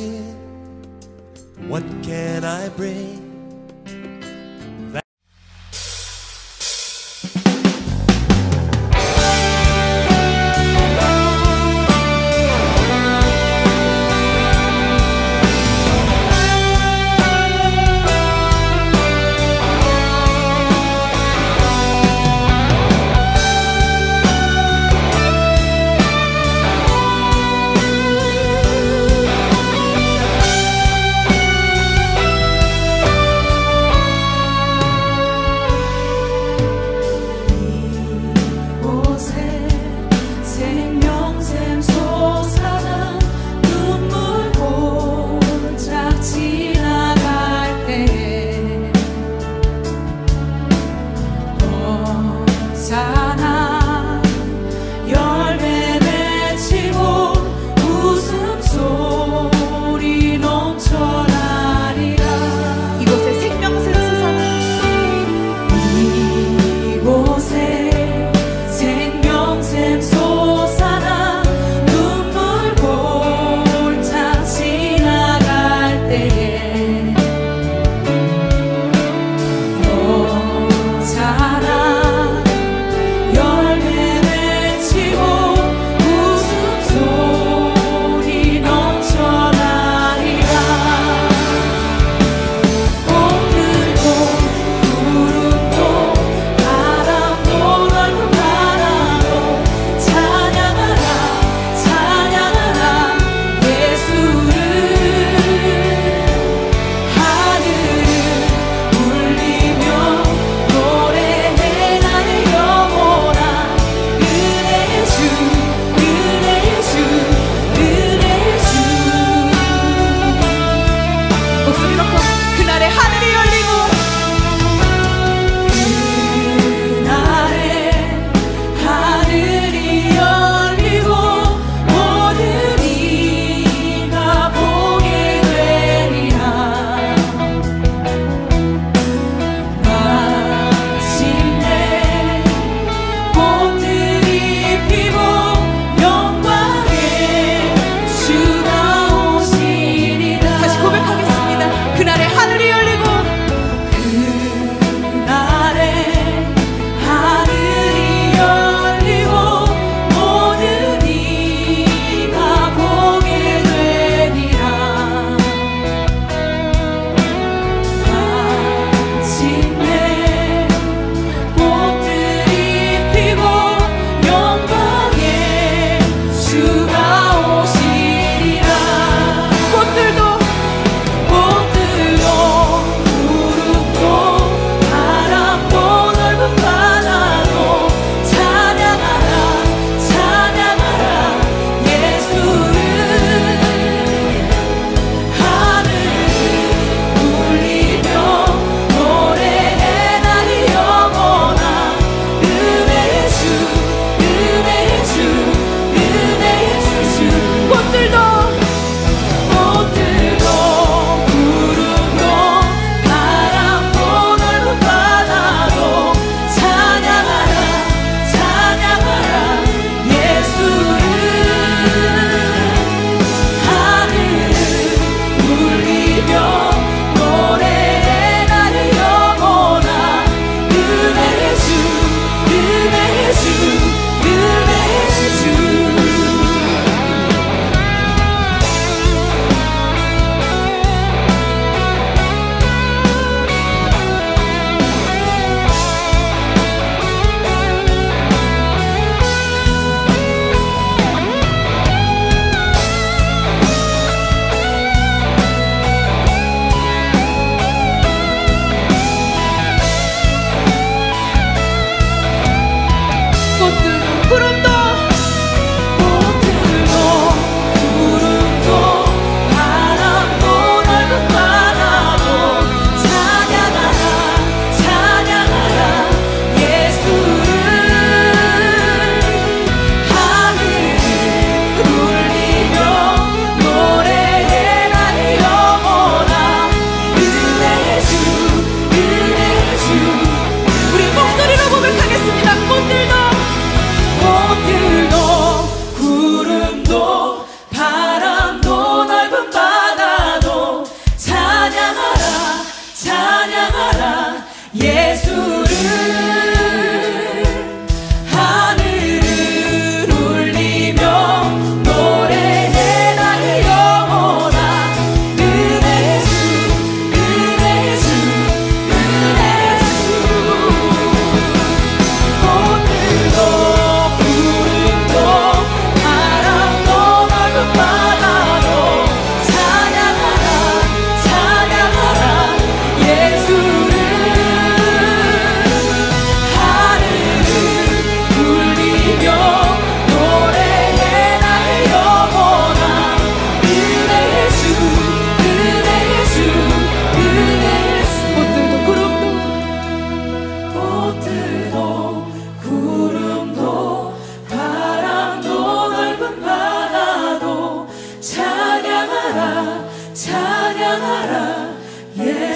give? What can I bring? 그날에 하늘이 열리고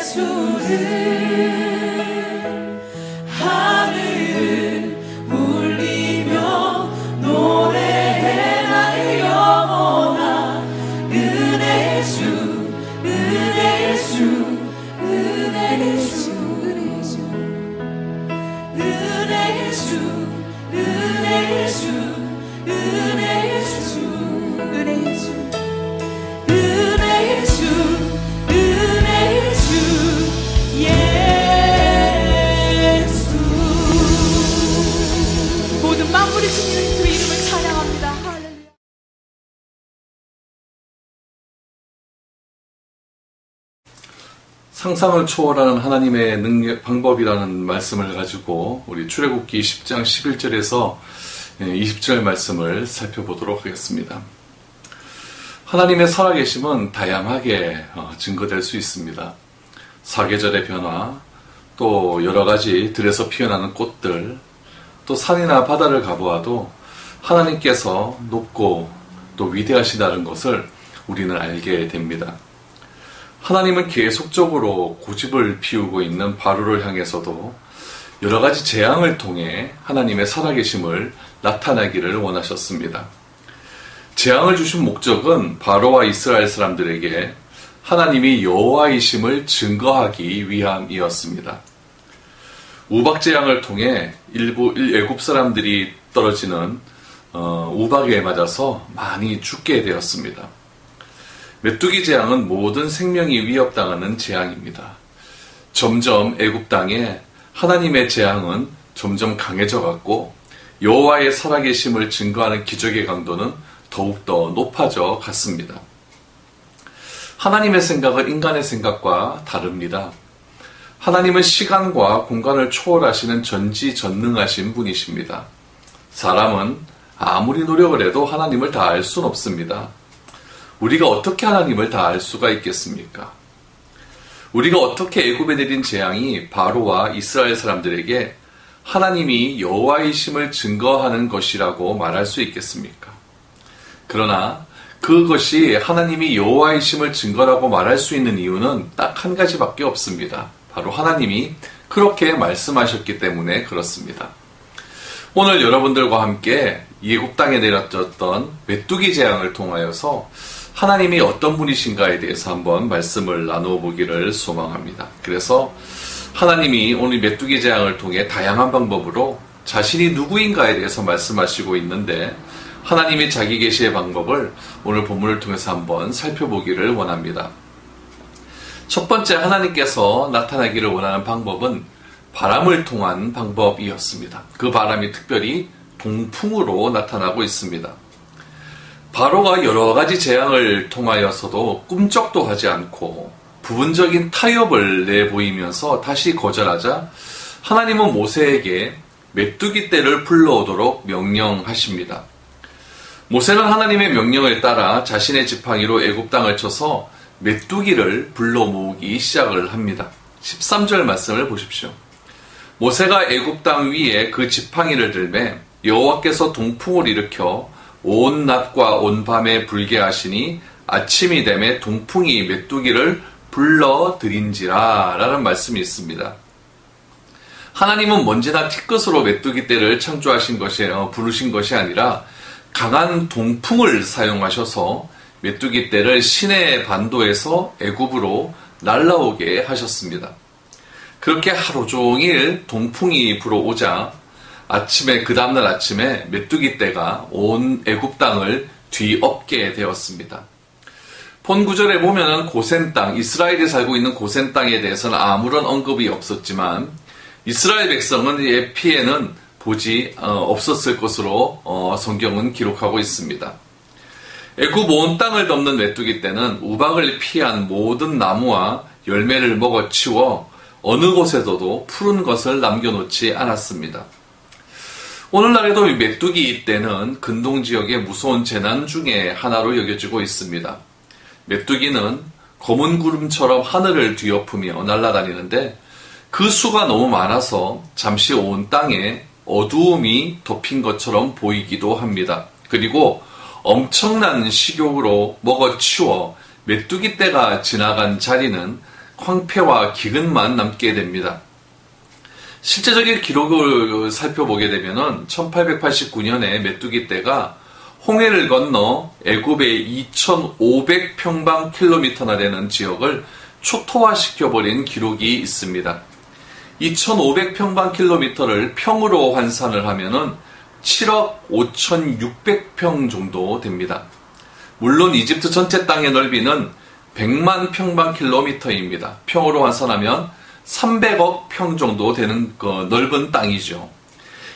예수를 하늘을 울리며 노래해 나의 영혼아 은혜의 주 은혜의 주 은혜의 주 은혜의 주 은혜의 주 은혜의 주 은혜의 주 은혜의 주 은혜의 주 은혜의 주 예수 모든 만물이 주님의 그 이름을 찬양합니다. 할렐루야. 상상을 초월하는 하나님의 능력, 방법이라는 말씀을 가지고 우리 출애굽기 10장 11절에서 20절 말씀을 살펴보도록 하겠습니다. 하나님의 살아계심은 다양하게 증거될 수 있습니다. 사계절의 변화, 또 여러가지 들에서 피어나는 꽃들, 또 산이나 바다를 가보아도 하나님께서 높고 또 위대하시다는 것을 우리는 알게 됩니다. 하나님은 계속적으로 고집을 피우고 있는 바로를 향해서도 여러가지 재앙을 통해 하나님의 살아계심을 나타내기를 원하셨습니다. 재앙을 주신 목적은 바로와 이스라엘 사람들에게 하나님이 여호와이심을 증거하기 위함이었습니다. 우박재앙을 통해 일부 애굽 사람들이 떨어지는 우박에 맞아서 많이 죽게 되었습니다. 메뚜기 재앙은 모든 생명이 위협당하는 재앙입니다. 점점 애굽 땅에 하나님의 재앙은 점점 강해져 갔고 여호와의 살아계심을 증거하는 기적의 강도는 더욱더 높아져 갔습니다. 하나님의 생각은 인간의 생각과 다릅니다. 하나님은 시간과 공간을 초월하시는 전지전능하신 분이십니다. 사람은 아무리 노력을 해도 하나님을 다 알 수는 없습니다. 우리가 어떻게 하나님을 다 알 수가 있겠습니까? 우리가 어떻게 애굽에 내린 재앙이 바로와 이스라엘 사람들에게 하나님이 여호와이심을 증거하는 것이라고 말할 수 있겠습니까? 그러나 그것이 하나님이 여호와이심을 증거라고 말할 수 있는 이유는 딱 한 가지밖에 없습니다. 바로 하나님이 그렇게 말씀하셨기 때문에 그렇습니다. 오늘 여러분들과 함께 애굽 땅에 내렸던 메뚜기 재앙을 통하여서 하나님이 어떤 분이신가에 대해서 한번 말씀을 나누어 보기를 소망합니다. 그래서 하나님이 오늘 메뚜기 재앙을 통해 다양한 방법으로 자신이 누구인가에 대해서 말씀하시고 있는데 하나님의 자기 계시의 방법을 오늘 본문을 통해서 한번 살펴보기를 원합니다. 첫 번째 하나님께서 나타나기를 원하는 방법은 바람을 통한 방법이었습니다. 그 바람이 특별히 동풍으로 나타나고 있습니다. 바로가 여러 가지 재앙을 통하여서도 꿈쩍도 하지 않고 부분적인 타협을 내보이면서 다시 거절하자 하나님은 모세에게 메뚜기 떼를 불러오도록 명령하십니다. 모세는 하나님의 명령을 따라 자신의 지팡이로 애굽 땅을 쳐서 메뚜기를 불러 모으기 시작을 합니다. 13절 말씀을 보십시오. 모세가 애굽 땅 위에 그 지팡이를 들매 여호와께서 동풍을 일으켜 온 낮과 온 밤에 불게 하시니 아침이 되매 동풍이 메뚜기를 불러들인지라 라는 말씀이 있습니다. 하나님은 먼지나 티끝으로 메뚜기 떼를 창조하신 부르신 것이 아니라 강한 동풍을 사용하셔서 메뚜기 떼를 시내 반도에서 애굽으로 날라오게 하셨습니다. 그렇게 하루 종일 동풍이 불어오자 그 다음날 아침에 메뚜기 떼가 온 애굽 땅을 뒤엎게 되었습니다. 본 구절에 보면은 고센 땅, 이스라엘이 살고 있는 고센 땅에 대해서는 아무런 언급이 없었지만 이스라엘 백성은 피해는 보지 없었을 것으로 성경은 기록하고 있습니다. 애굽 온 땅을 덮는 메뚜기 떼는 우박을 피한 모든 나무와 열매를 먹어치워 어느 곳에서도 푸른 것을 남겨놓지 않았습니다. 오늘날에도 메뚜기 떼는 근동지역의 무서운 재난 중에 하나로 여겨지고 있습니다. 메뚜기는 검은 구름처럼 하늘을 뒤엎으며 날아다니는데 그 수가 너무 많아서 잠시 온 땅에 어두움이 덮인 것처럼 보이기도 합니다. 그리고 엄청난 식욕으로 먹어치워 메뚜기 떼가 지나간 자리는 황폐와 기근만 남게 됩니다. 실제적인 기록을 살펴보게 되면은 1889년에 메뚜기 떼가 홍해를 건너 애굽의 2,500평방킬로미터나 되는 지역을 초토화시켜버린 기록이 있습니다. 2,500평방킬로미터를 평으로 환산을 하면은 7억 5,600평 정도 됩니다. 물론 이집트 전체 땅의 넓이는 100만 평방킬로미터입니다. 평으로 환산하면 300억 평 정도 되는 넓은 땅이죠.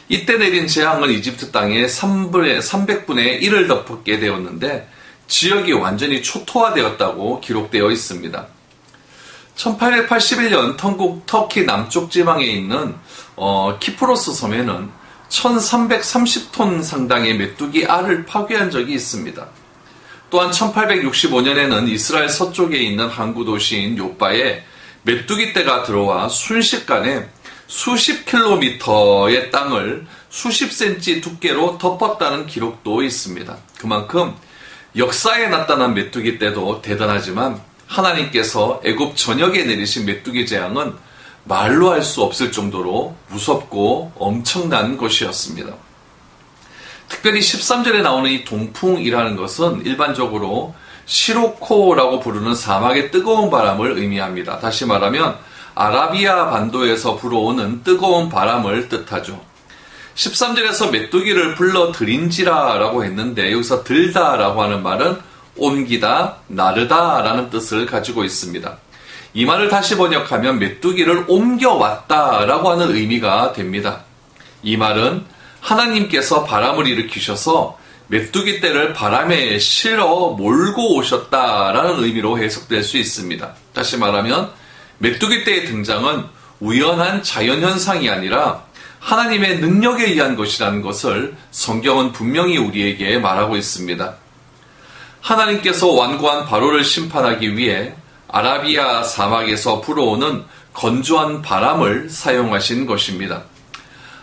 이때 내린 재앙은 이집트 땅의 300분의 1을 덮게 되었는데 지역이 완전히 초토화되었다고 기록되어 있습니다. 1881년 터키 남쪽 지방에 있는 키프로스 섬에는 1330톤 상당의 메뚜기 알을 파괴한 적이 있습니다. 또한 1865년에는 이스라엘 서쪽에 있는 항구 도시인 요바에 메뚜기 떼가 들어와 순식간에 수십 킬로미터의 땅을 수십 센치 두께로 덮었다는 기록도 있습니다. 그만큼 역사에 나타난 메뚜기 떼도 대단하지만 하나님께서 애굽 전역에 내리신 메뚜기 재앙은 말로 할 수 없을 정도로 무섭고 엄청난 것이었습니다. 특별히 13절에 나오는 이 동풍이라는 것은 일반적으로 시로코라고 부르는 사막의 뜨거운 바람을 의미합니다. 다시 말하면 아라비아 반도에서 불어오는 뜨거운 바람을 뜻하죠. 13절에서 메뚜기를 불러 들인지라라고 했는데 여기서 들다라고 하는 말은 옮기다, 나르다라는 뜻을 가지고 있습니다. 이 말을 다시 번역하면 메뚜기를 옮겨왔다라고 하는 의미가 됩니다. 이 말은 하나님께서 바람을 일으키셔서 메뚜기 떼를 바람에 실어 몰고 오셨다라는 의미로 해석될 수 있습니다. 다시 말하면 메뚜기 떼의 등장은 우연한 자연현상이 아니라 하나님의 능력에 의한 것이라는 것을 성경은 분명히 우리에게 말하고 있습니다. 하나님께서 완고한 바로를 심판하기 위해 아라비아 사막에서 불어오는 건조한 바람을 사용하신 것입니다.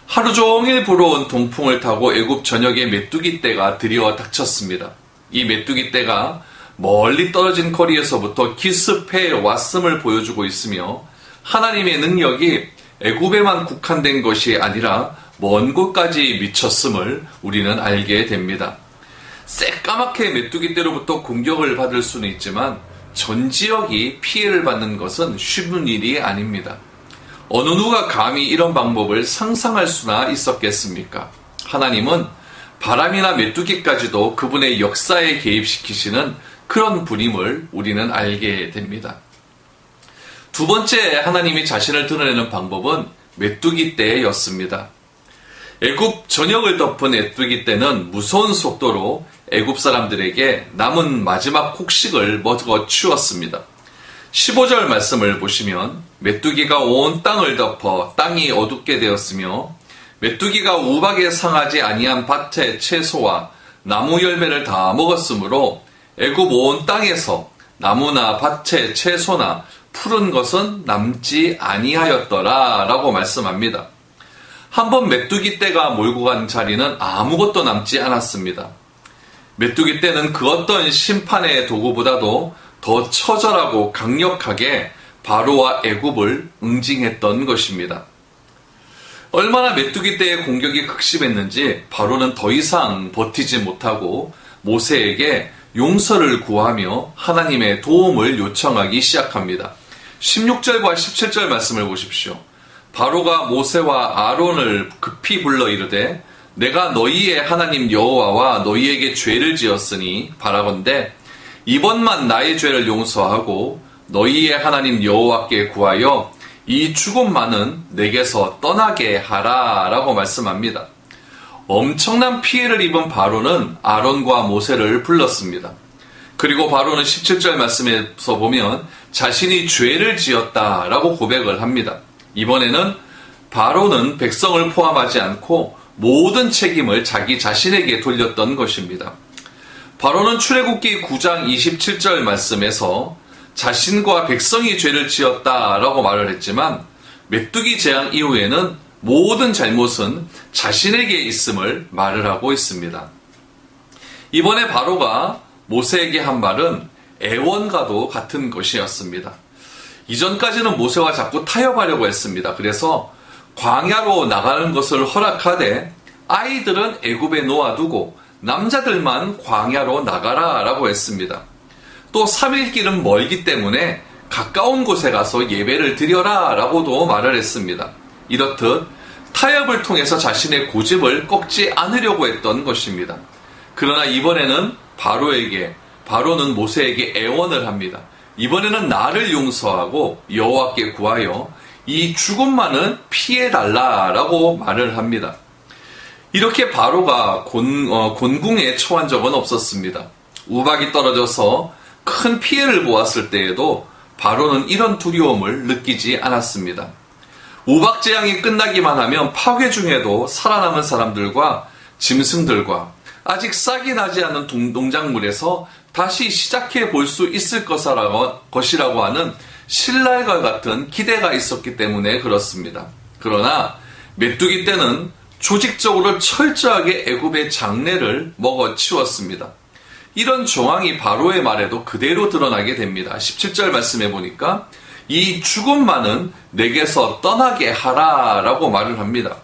하루 종일 불어온 동풍을 타고 애굽 전역에 메뚜기 떼가 들이와 닥쳤습니다. 이 메뚜기 떼가 멀리 떨어진 거리에서부터 기습해 왔음을 보여주고 있으며 하나님의 능력이 애굽에만 국한된 것이 아니라 먼 곳까지 미쳤음을 우리는 알게 됩니다. 새까맣게 메뚜기 떼로부터 공격을 받을 수는 있지만 전 지역이 피해를 받는 것은 쉬운 일이 아닙니다. 어느 누가 감히 이런 방법을 상상할 수나 있었겠습니까? 하나님은 바람이나 메뚜기까지도 그분의 역사에 개입시키시는 그런 분임을 우리는 알게 됩니다. 두 번째 하나님이 자신을 드러내는 방법은 메뚜기 떼였습니다. 애굽 전역을 덮은 메뚜기 떼는 무서운 속도로 애굽 사람들에게 남은 마지막 곡식을 먹어 치웠습니다. 15절 말씀을 보시면 메뚜기가 온 땅을 덮어 땅이 어둡게 되었으며 메뚜기가 우박에 상하지 아니한 밭의 채소와 나무 열매를 다 먹었으므로 애굽 온 땅에서 나무나 밭의 채소나 푸른 것은 남지 아니하였더라 라고 말씀합니다. 한번 메뚜기 떼가 몰고 간 자리는 아무것도 남지 않았습니다. 메뚜기 떼는 그 어떤 심판의 도구보다도 더 처절하고 강력하게 바로와 애굽을 응징했던 것입니다. 얼마나 메뚜기 떼의 공격이 극심했는지 바로는 더 이상 버티지 못하고 모세에게 용서를 구하며 하나님의 도움을 요청하기 시작합니다. 16절과 17절 말씀을 보십시오. 바로가 모세와 아론을 급히 불러 이르되 내가 너희의 하나님 여호와와 너희에게 죄를 지었으니 바라건대 이번만 나의 죄를 용서하고 너희의 하나님 여호와께 구하여 이 죽음만은 내게서 떠나게 하라 라고 말씀합니다. 엄청난 피해를 입은 바로는 아론과 모세를 불렀습니다. 그리고 바로는 17절 말씀에서 보면 자신이 죄를 지었다라고 고백을 합니다. 이번에는 바로는 백성을 포함하지 않고 모든 책임을 자기 자신에게 돌렸던 것입니다. 바로는 출애굽기 9장 27절 말씀에서 자신과 백성이 죄를 지었다라고 말을 했지만 메뚜기 재앙 이후에는 모든 잘못은 자신에게 있음을 말을 하고 있습니다. 이번에 바로가 모세에게 한 말은 애원과도 같은 것이었습니다. 이전까지는 모세와 자꾸 타협하려고 했습니다. 그래서 광야로 나가는 것을 허락하되 아이들은 애굽에 놓아두고 남자들만 광야로 나가라 라고 했습니다. 또 3일 길은 멀기 때문에 가까운 곳에 가서 예배를 드려라 라고도 말을 했습니다. 이렇듯 타협을 통해서 자신의 고집을 꺾지 않으려고 했던 것입니다. 그러나 이번에는 바로는 모세에게 애원을 합니다. 이번에는 나를 용서하고 여호와께 구하여 이 죽음만은 피해달라라고 말을 합니다. 이렇게 바로가 곤궁에 처한 적은 없었습니다. 우박이 떨어져서 큰 피해를 보았을 때에도 바로는 이런 두려움을 느끼지 않았습니다. 우박 재앙이 끝나기만 하면 파괴 중에도 살아남은 사람들과 짐승들과 아직 싹이 나지 않은 농작물에서 다시 시작해 볼 수 있을 것이라고 하는 신랄과 같은 기대가 있었기 때문에 그렇습니다. 그러나 메뚜기 떼는 조직적으로 철저하게 애굽의 장래를 먹어치웠습니다. 이런 정황이 바로의 말에도 그대로 드러나게 됩니다. 17절 말씀해 보니까 이 죽음만은 내게서 떠나게 하라 라고 말을 합니다.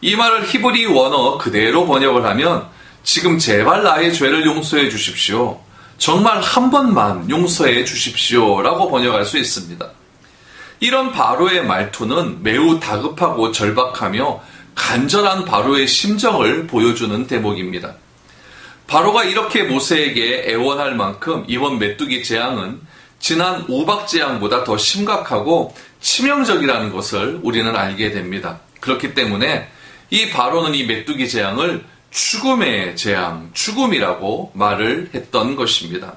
이 말을 히브리 원어 그대로 번역을 하면 지금 제발 나의 죄를 용서해 주십시오. 정말 한 번만 용서해 주십시오 라고 번역할 수 있습니다. 이런 바로의 말투는 매우 다급하고 절박하며 간절한 바로의 심정을 보여주는 대목입니다. 바로가 이렇게 모세에게 애원할 만큼 이번 메뚜기 재앙은 지난 우박 재앙보다 더 심각하고 치명적이라는 것을 우리는 알게 됩니다. 그렇기 때문에 이 바로는 이 메뚜기 재앙을 죽음의 재앙, 죽음이라고 말을 했던 것입니다.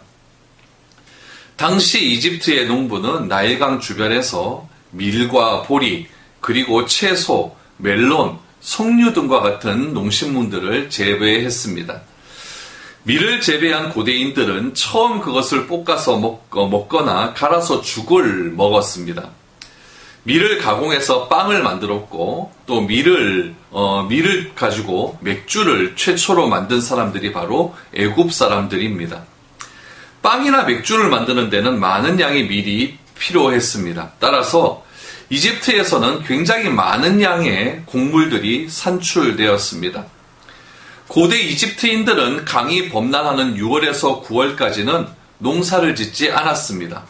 당시 이집트의 농부는 나일강 주변에서 밀과 보리, 그리고 채소, 멜론, 석류 등과 같은 농식물들을 재배했습니다. 밀을 재배한 고대인들은 처음 그것을 볶아서 먹거나 갈아서 죽을 먹었습니다. 밀을 가공해서 빵을 만들었고 또 밀을 가지고 맥주를 최초로 만든 사람들이 바로 애굽 사람들입니다. 빵이나 맥주를 만드는 데는 많은 양의 밀이 필요했습니다. 따라서 이집트에서는 굉장히 많은 양의 곡물들이 산출되었습니다. 고대 이집트인들은 강이 범람하는 6월에서 9월까지는 농사를 짓지 않았습니다.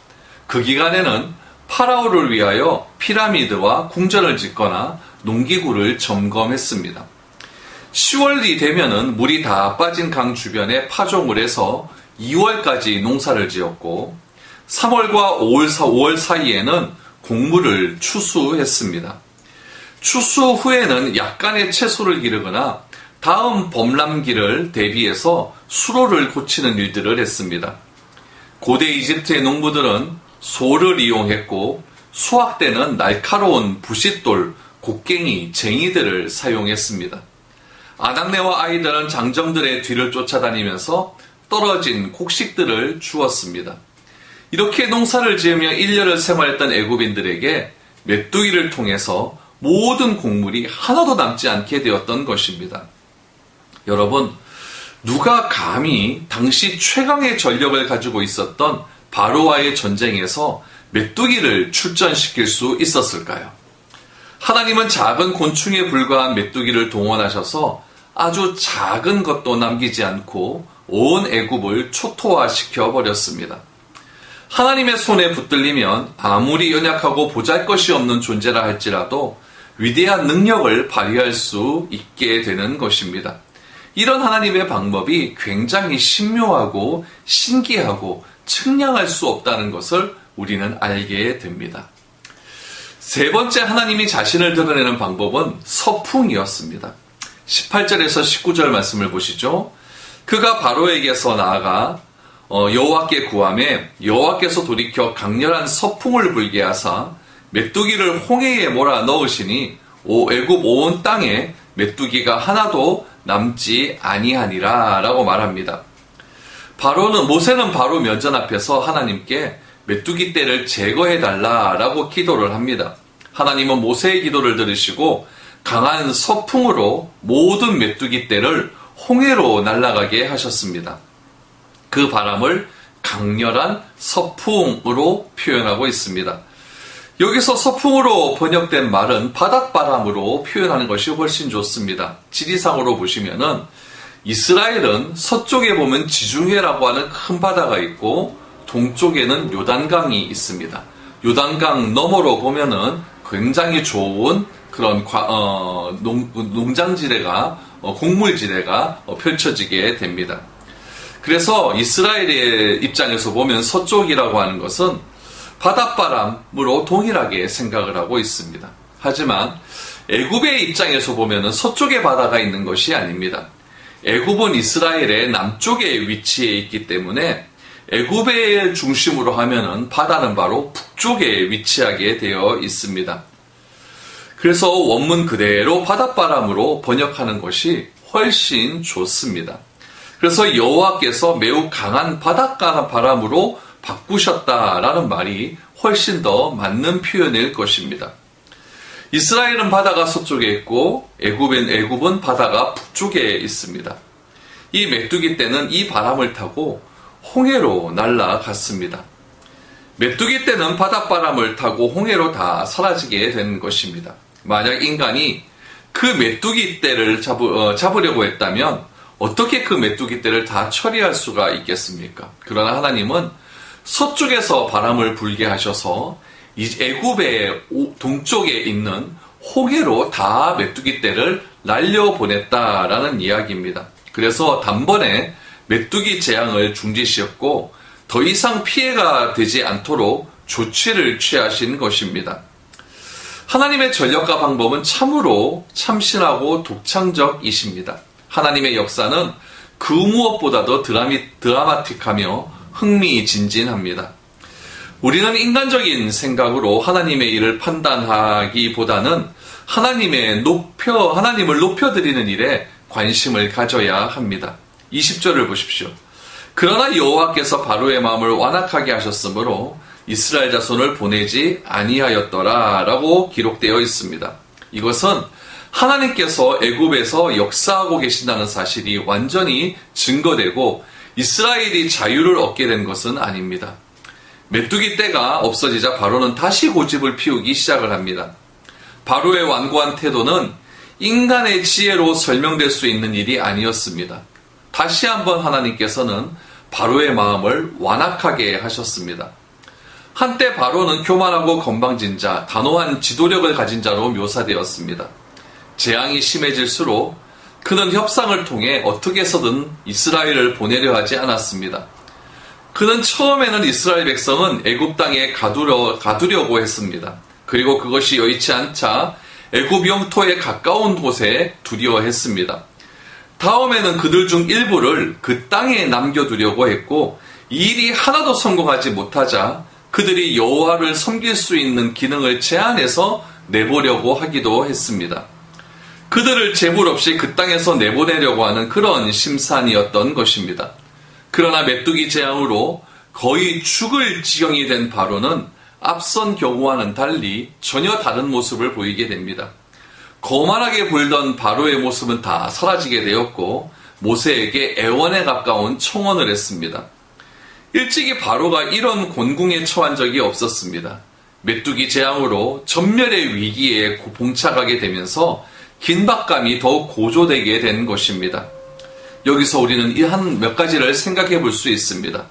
그 기간에는 파라오를 위하여 피라미드와 궁전을 짓거나 농기구를 점검했습니다. 10월이 되면은 물이 다 빠진 강 주변에 파종을 해서 2월까지 농사를 지었고 3월과 5월 사이에는 곡물을 추수했습니다. 추수 후에는 약간의 채소를 기르거나 다음 범람기를 대비해서 수로를 고치는 일들을 했습니다. 고대 이집트의 농부들은 소를 이용했고 수확 때는 날카로운 부싯돌, 곡괭이, 쟁이들을 사용했습니다. 아낙네와 아이들은 장정들의 뒤를 쫓아다니면서 떨어진 곡식들을 주었습니다. 이렇게 농사를 지으며 1년을 생활했던 애굽인들에게 메뚜기를 통해서 모든 곡물이 하나도 남지 않게 되었던 것입니다. 여러분, 누가 감히 당시 최강의 전력을 가지고 있었던 바로와의 전쟁에서 메뚜기를 출전시킬 수 있었을까요? 하나님은 작은 곤충에 불과한 메뚜기를 동원하셔서 아주 작은 것도 남기지 않고 온 애굽을 초토화시켜 버렸습니다. 하나님의 손에 붙들리면 아무리 연약하고 보잘것이 없는 존재라 할지라도 위대한 능력을 발휘할 수 있게 되는 것입니다. 이런 하나님의 방법이 굉장히 신묘하고 신기하고 측량할 수 없다는 것을 우리는 알게 됩니다. 세 번째 하나님이 자신을 드러내는 방법은 서풍이었습니다. 18절에서 19절 말씀을 보시죠. 그가 바로에게서 나아가 여호와께 구하매 여호와께서 돌이켜 강렬한 서풍을 불게 하사 메뚜기를 홍해에 몰아 넣으시니 애굽 온 땅에 메뚜기가 하나도 남지 아니하니라 라고 말합니다. 모세는 바로 면전 앞에서 하나님께 메뚜기 떼를 제거해달라 라고 기도를 합니다. 하나님은 모세의 기도를 들으시고 강한 서풍으로 모든 메뚜기 떼를 홍해로 날아가게 하셨습니다. 그 바람을 강렬한 서풍으로 표현하고 있습니다. 여기서 서풍으로 번역된 말은 바닷바람으로 표현하는 것이 훨씬 좋습니다. 지리상으로 보시면은 이스라엘은 서쪽에 보면 지중해라고 하는 큰 바다가 있고 동쪽에는 요단강이 있습니다. 요단강 너머로 보면은 굉장히 좋은 그런 농장지대가 곡물지대가 펼쳐지게 됩니다. 그래서 이스라엘의 입장에서 보면 서쪽이라고 하는 것은 바닷바람으로 동일하게 생각을 하고 있습니다. 하지만 애굽의 입장에서 보면 서쪽에 바다가 있는 것이 아닙니다. 애굽은 이스라엘의 남쪽에 위치해 있기 때문에 애굽의 중심으로 하면은 바다는 바로 북쪽에 위치하게 되어 있습니다. 그래서 원문 그대로 바닷바람으로 번역하는 것이 훨씬 좋습니다. 그래서 여호와께서 매우 강한 바닷바람으로 바꾸셨다라는 말이 훨씬 더 맞는 표현일 것입니다. 이스라엘은 바다가 서쪽에 있고 애굽은 바다가 북쪽에 있습니다. 이 메뚜기 떼는 이 바람을 타고 홍해로 날아갔습니다. 메뚜기 떼는 바닷바람을 타고 홍해로 다 사라지게 된 것입니다. 만약 인간이 그 메뚜기 떼를 잡으려고 했다면 어떻게 그 메뚜기 떼를 다 처리할 수가 있겠습니까? 그러나 하나님은 서쪽에서 바람을 불게 하셔서 이 애굽의 동쪽에 있는 홍해로 다 메뚜기 떼를 날려보냈다라는 이야기입니다. 그래서 단번에 메뚜기 재앙을 중지시켰고 더 이상 피해가 되지 않도록 조치를 취하신 것입니다. 하나님의 전략과 방법은 참으로 참신하고 독창적이십니다. 하나님의 역사는 그 무엇보다도 드라마틱하며 흥미진진합니다. 우리는 인간적인 생각으로 하나님의 일을 판단하기보다는 하나님을 높여드리는 일에 관심을 가져야 합니다. 20절을 보십시오. 그러나 여호와께서 바로의 마음을 완악하게 하셨으므로 이스라엘 자손을 보내지 아니하였더라 라고 기록되어 있습니다. 이것은 하나님께서 애굽에서 역사하고 계신다는 사실이 완전히 증거되고 이스라엘이 자유를 얻게 된 것은 아닙니다. 메뚜기 떼가 없어지자 바로는 다시 고집을 피우기 시작을 합니다. 바로의 완고한 태도는 인간의 지혜로 설명될 수 있는 일이 아니었습니다. 다시 한번 하나님께서는 바로의 마음을 완악하게 하셨습니다. 한때 바로는 교만하고 건방진 자, 단호한 지도력을 가진 자로 묘사되었습니다. 재앙이 심해질수록 그는 협상을 통해 어떻게 해서든 이스라엘을 보내려 하지 않았습니다. 그는 처음에는 이스라엘 백성은 애굽 땅에 가두려고 했습니다. 그리고 그것이 여의치 않자 애굽 영토에 가까운 곳에 두려 했습니다. 다음에는 그들 중 일부를 그 땅에 남겨두려고 했고 이 일이 하나도 성공하지 못하자 그들이 여호와를 섬길 수 있는 기능을 제한해서 내보려고 하기도 했습니다. 그들을 재물 없이 그 땅에서 내보내려고 하는 그런 심산이었던 것입니다. 그러나 메뚜기 재앙으로 거의 죽을 지경이 된 바로는 앞선 경우와는 달리 전혀 다른 모습을 보이게 됩니다. 거만하게 보이던 바로의 모습은 다 사라지게 되었고 모세에게 애원에 가까운 청원을 했습니다. 일찍이 바로가 이런 곤궁에 처한 적이 없었습니다. 메뚜기 재앙으로 전멸의 위기에 봉착하게 되면서 긴박감이 더욱 고조되게 된 것입니다. 여기서 우리는 이 한 몇 가지를 생각해 볼 수 있습니다.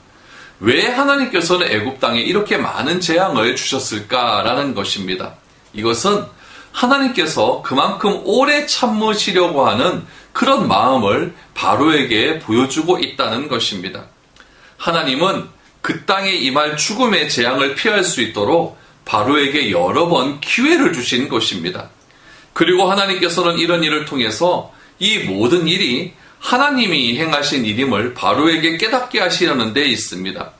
왜 하나님께서는 애굽 땅에 이렇게 많은 재앙을 주셨을까라는 것입니다. 이것은 하나님께서 그만큼 오래 참으시려고 하는 그런 마음을 바로에게 보여주고 있다는 것입니다. 하나님은 그 땅에 임할 죽음의 재앙을 피할 수 있도록 바로에게 여러 번 기회를 주신 것입니다. 그리고 하나님께서는 이런 일을 통해서 이 모든 일이 하나님이 행하신 일임을 바로에게 깨닫게 하시려는 데 있습니다.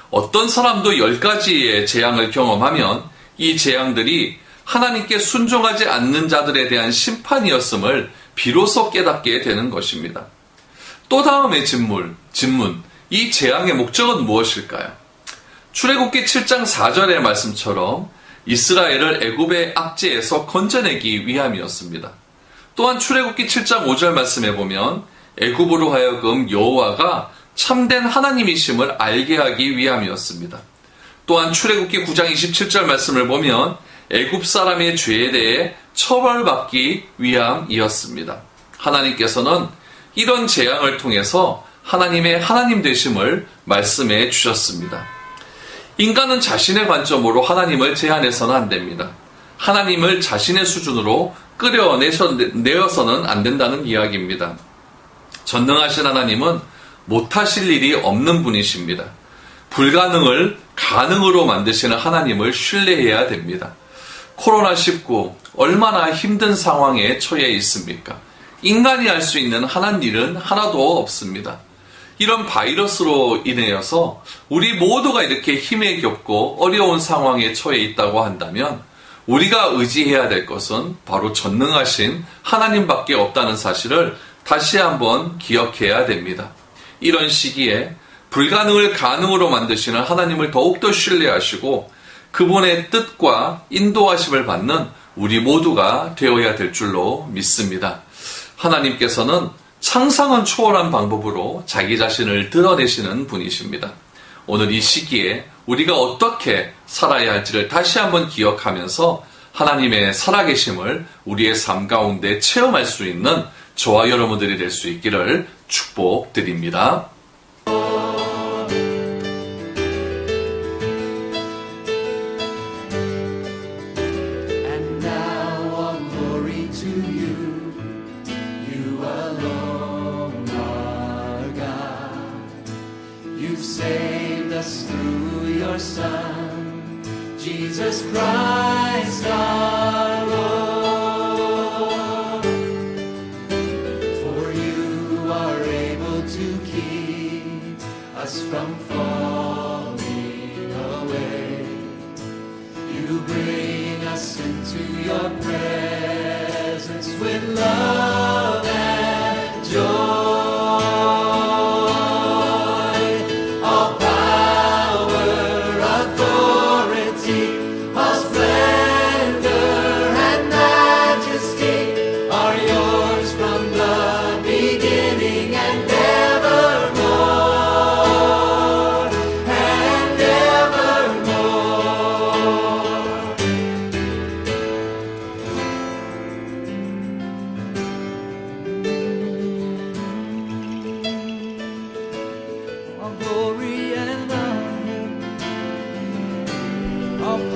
어떤 사람도 10가지의 재앙을 경험하면 이 재앙들이 하나님께 순종하지 않는 자들에 대한 심판이었음을 비로소 깨닫게 되는 것입니다. 또 다음의 질문, 이 재앙의 목적은 무엇일까요? 출애굽기 7장 4절의 말씀처럼 이스라엘을 애굽의 압제에서 건져내기 위함이었습니다. 또한 출애굽기 7장 5절 말씀에 보면 애굽으로 하여금 여호와가 참된 하나님이심을 알게 하기 위함이었습니다. 또한 출애굽기 9장 27절 말씀을 보면 애굽 사람의 죄에 대해 처벌받기 위함이었습니다. 하나님께서는 이런 재앙을 통해서 하나님의 하나님 되심을 말씀해 주셨습니다. 인간은 자신의 관점으로 하나님을 제한해서는 안 됩니다. 하나님을 자신의 수준으로 끌어내어서는 안 된다는 이야기입니다. 전능하신 하나님은 못하실 일이 없는 분이십니다. 불가능을 가능으로 만드시는 하나님을 신뢰해야 됩니다. 코로나19 얼마나 힘든 상황에 처해 있습니까? 인간이 할 수 있는 하나님 일은 하나도 없습니다. 이런 바이러스로 인하여서 우리 모두가 이렇게 힘에 겹고 어려운 상황에 처해 있다고 한다면 우리가 의지해야 될 것은 바로 전능하신 하나님밖에 없다는 사실을 다시 한번 기억해야 됩니다. 이런 시기에 불가능을 가능으로 만드시는 하나님을 더욱더 신뢰하시고 그분의 뜻과 인도하심을 받는 우리 모두가 되어야 될 줄로 믿습니다. 하나님께서는 상상은 초월한 방법으로 자기 자신을 드러내시는 분이십니다. 오늘 이 시기에 우리가 어떻게 살아야 할지를 다시 한번 기억하면서 하나님의 살아계심을 우리의 삶 가운데 체험할 수 있는 저와 여러분들이 될 수 있기를 축복드립니다. Jesus Christ our Lord, for you are able to keep us from falling away. You bring us into your presence with love and joy. All